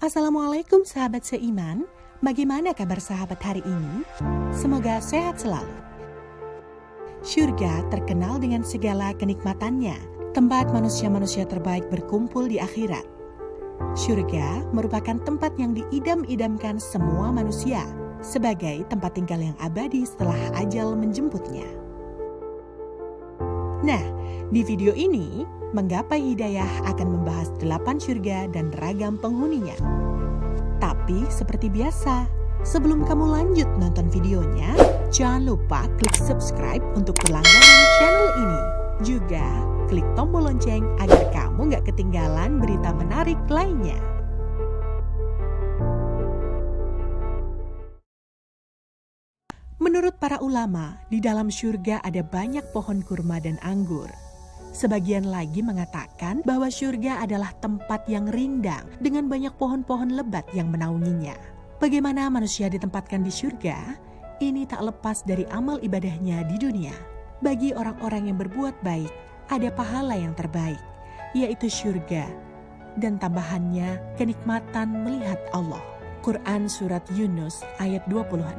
Assalamualaikum sahabat seiman, bagaimana kabar sahabat hari ini? Semoga sehat selalu. Syurga terkenal dengan segala kenikmatannya, tempat manusia-manusia terbaik berkumpul di akhirat. Syurga merupakan tempat yang diidam-idamkan semua manusia, sebagai tempat tinggal yang abadi setelah ajal menjemputnya. Nah, di video ini, Menggapai Hidayah akan membahas 8 syurga dan ragam penghuninya. Tapi seperti biasa, sebelum kamu lanjut nonton videonya, jangan lupa klik subscribe untuk berlangganan channel ini. Juga klik tombol lonceng agar kamu gak ketinggalan berita menarik lainnya. Menurut para ulama, di dalam syurga ada banyak pohon kurma dan anggur. Sebagian lagi mengatakan bahwa syurga adalah tempat yang rindang dengan banyak pohon-pohon lebat yang menaunginya. Bagaimana manusia ditempatkan di syurga? Ini tak lepas dari amal ibadahnya di dunia. Bagi orang-orang yang berbuat baik, ada pahala yang terbaik, yaitu syurga. Dan tambahannya, kenikmatan melihat Allah. Quran Surat Yunus ayat 26.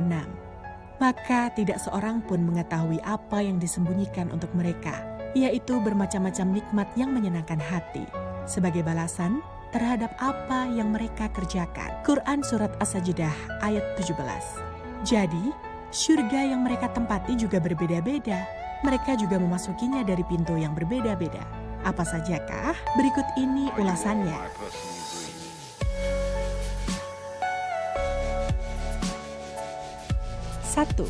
Maka tidak seorang pun mengetahui apa yang disembunyikan untuk mereka, yaitu bermacam-macam nikmat yang menyenangkan hati, sebagai balasan terhadap apa yang mereka kerjakan. Quran Surat As-Sajdah ayat 17. Jadi, syurga yang mereka tempati juga berbeda-beda. Mereka juga memasukinya dari pintu yang berbeda-beda. Apa sajakah? Berikut ini ulasannya. 1.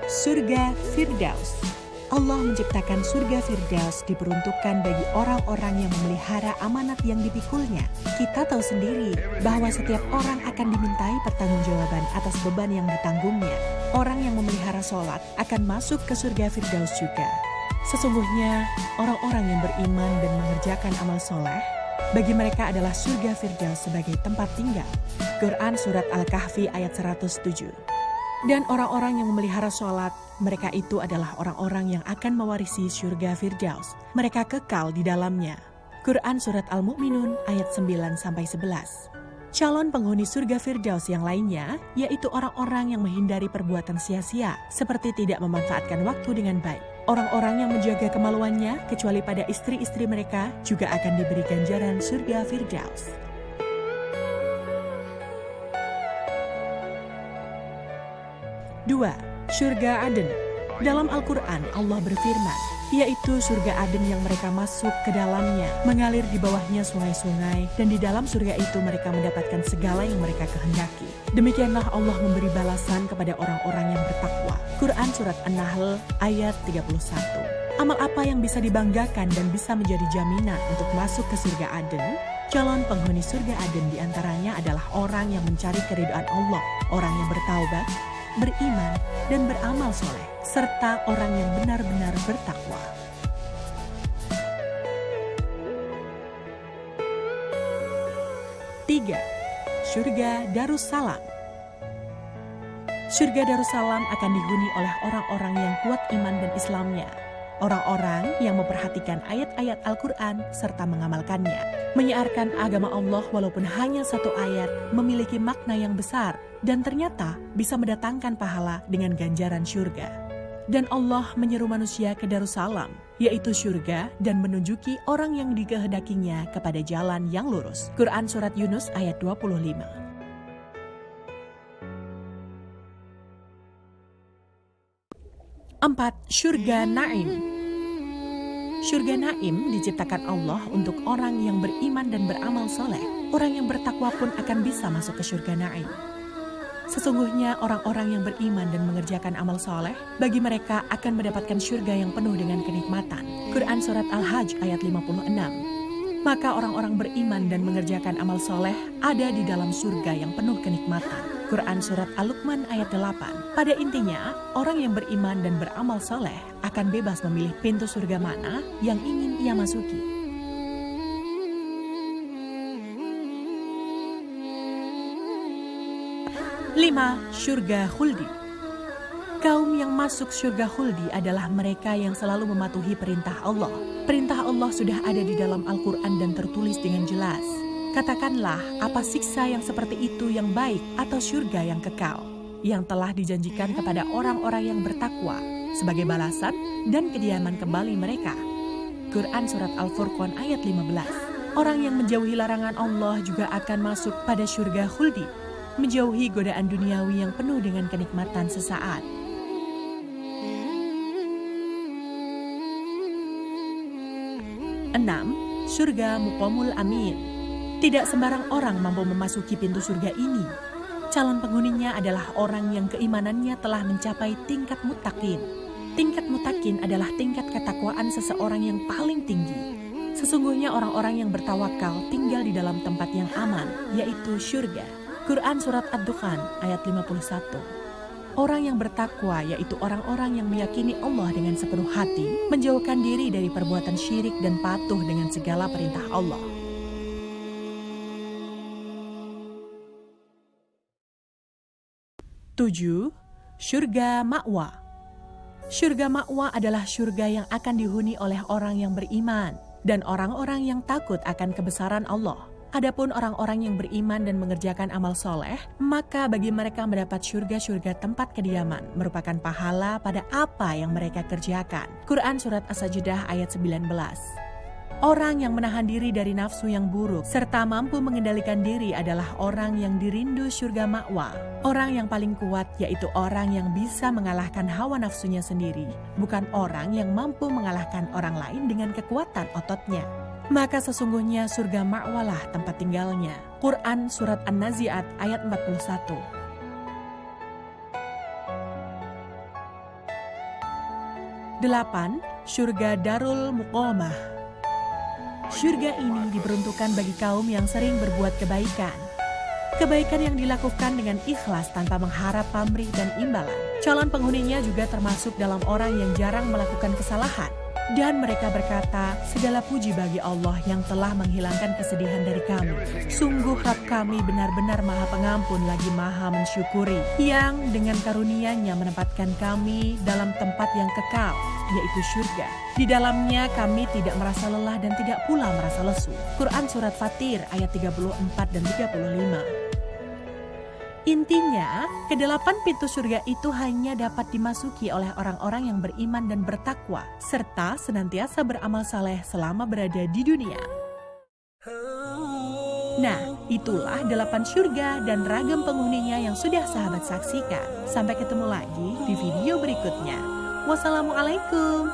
Surga Firdaus. Allah menciptakan surga Firdaus diperuntukkan bagi orang-orang yang memelihara amanat yang dipikulnya. Kita tahu sendiri bahwa setiap orang akan dimintai pertanggungjawaban atas beban yang ditanggungnya. Orang yang memelihara sholat akan masuk ke surga Firdaus juga. Sesungguhnya orang-orang yang beriman dan mengerjakan amal soleh, bagi mereka adalah surga Firdaus sebagai tempat tinggal. Quran Surat Al-Kahfi ayat 107. Dan orang-orang yang memelihara sholat, mereka itu adalah orang-orang yang akan mewarisi surga Firdaus. Mereka kekal di dalamnya. Quran Surat Al-Mu'minun ayat 9-11. Calon penghuni surga Firdaus yang lainnya, yaitu orang-orang yang menghindari perbuatan sia-sia, seperti tidak memanfaatkan waktu dengan baik. Orang-orang yang menjaga kemaluannya, kecuali pada istri-istri mereka, juga akan diberi ganjaran surga Firdaus. 2. Surga Aden. Dalam Al-Quran, Allah berfirman, yaitu surga Aden yang mereka masuk ke dalamnya, mengalir di bawahnya sungai-sungai, dan di dalam surga itu mereka mendapatkan segala yang mereka kehendaki. Demikianlah Allah memberi balasan kepada orang-orang yang bertakwa. Quran Surat An-Nahl ayat 31. Amal apa yang bisa dibanggakan dan bisa menjadi jaminan untuk masuk ke surga Aden? Calon penghuni surga Aden diantaranya adalah orang yang mencari keridhaan Allah, orang yang bertaubat, beriman, dan beramal soleh, serta orang yang benar-benar bertakwa. 3. Surga Darussalam. Surga Darussalam akan dihuni oleh orang-orang yang kuat iman dan Islamnya. Orang-orang yang memperhatikan ayat-ayat Al-Quran serta mengamalkannya. Menyiarkan agama Allah walaupun hanya satu ayat memiliki makna yang besar dan ternyata bisa mendatangkan pahala dengan ganjaran syurga. Dan Allah menyeru manusia ke Darussalam, yaitu syurga, dan menunjuki orang yang dikehendakinya kepada jalan yang lurus. Quran Surat Yunus ayat 25. 4. Syurga Naim. Syurga Naim diciptakan Allah untuk orang yang beriman dan beramal soleh. Orang yang bertakwa pun akan bisa masuk ke syurga Naim. Sesungguhnya orang-orang yang beriman dan mengerjakan amal soleh, bagi mereka akan mendapatkan syurga yang penuh dengan kenikmatan. Quran Surat Al-Hajj ayat 56. Maka orang-orang beriman dan mengerjakan amal soleh ada di dalam surga yang penuh kenikmatan. Quran Surat Al-Luqman ayat 8. Pada intinya, orang yang beriman dan beramal soleh akan bebas memilih pintu surga mana yang ingin ia masuki. Lima, syurga khuldi. Kaum yang masuk syurga khuldi adalah mereka yang selalu mematuhi perintah Allah. Perintah Allah sudah ada di dalam Al-Quran dan tertulis dengan jelas. Katakanlah, apa siksa yang seperti itu yang baik atau syurga yang kekal, yang telah dijanjikan kepada orang-orang yang bertakwa sebagai balasan dan kediaman kembali mereka. Quran Surat Al-Furqan ayat 15. Orang yang menjauhi larangan Allah juga akan masuk pada syurga khuldi, menjauhi godaan duniawi yang penuh dengan kenikmatan sesaat. Enam, syurga muqamul amin. Tidak sembarang orang mampu memasuki pintu surga ini. Calon penghuninya adalah orang yang keimanannya telah mencapai tingkat muttaqin. Tingkat muttaqin adalah tingkat ketakwaan seseorang yang paling tinggi. Sesungguhnya orang-orang yang bertawakal tinggal di dalam tempat yang aman, yaitu syurga. Quran Surat Ad-Dukhan ayat 51. Orang yang bertakwa yaitu orang-orang yang meyakini Allah dengan sepenuh hati, menjauhkan diri dari perbuatan syirik dan patuh dengan segala perintah Allah. 7. Syurga Ma'wa. Syurga Ma'wa adalah syurga yang akan dihuni oleh orang yang beriman dan orang-orang yang takut akan kebesaran Allah. Adapun orang-orang yang beriman dan mengerjakan amal soleh, maka bagi mereka mendapat syurga-syurga tempat kediaman merupakan pahala pada apa yang mereka kerjakan. Quran Surat As-Sajdah ayat 19. Orang yang menahan diri dari nafsu yang buruk serta mampu mengendalikan diri adalah orang yang dirindu syurga ma'wa. Orang yang paling kuat yaitu orang yang bisa mengalahkan hawa nafsunya sendiri, bukan orang yang mampu mengalahkan orang lain dengan kekuatan ototnya. Maka sesungguhnya surga ma'walah tempat tinggalnya. Quran Surat An-Nazi'at ayat 41. 8. Syurga Darul Muqamah. Syurga ini diperuntukkan bagi kaum yang sering berbuat kebaikan. Kebaikan yang dilakukan dengan ikhlas tanpa mengharap pamrih dan imbalan. Calon penghuninya juga termasuk dalam orang yang jarang melakukan kesalahan. Dan mereka berkata, segala puji bagi Allah yang telah menghilangkan kesedihan dari kami. Sungguh Rabb kami benar-benar maha pengampun lagi maha mensyukuri, yang dengan karunia-Nya menempatkan kami dalam tempat yang kekal, yaitu syurga. Di dalamnya kami tidak merasa lelah dan tidak pula merasa lesu. Quran Surat Fatir ayat 34 dan 35. Intinya, kedelapan pintu surga itu hanya dapat dimasuki oleh orang-orang yang beriman dan bertakwa, serta senantiasa beramal saleh selama berada di dunia. Nah, itulah 8 surga dan ragam penghuninya yang sudah sahabat saksikan. Sampai ketemu lagi di video berikutnya. Wassalamualaikum.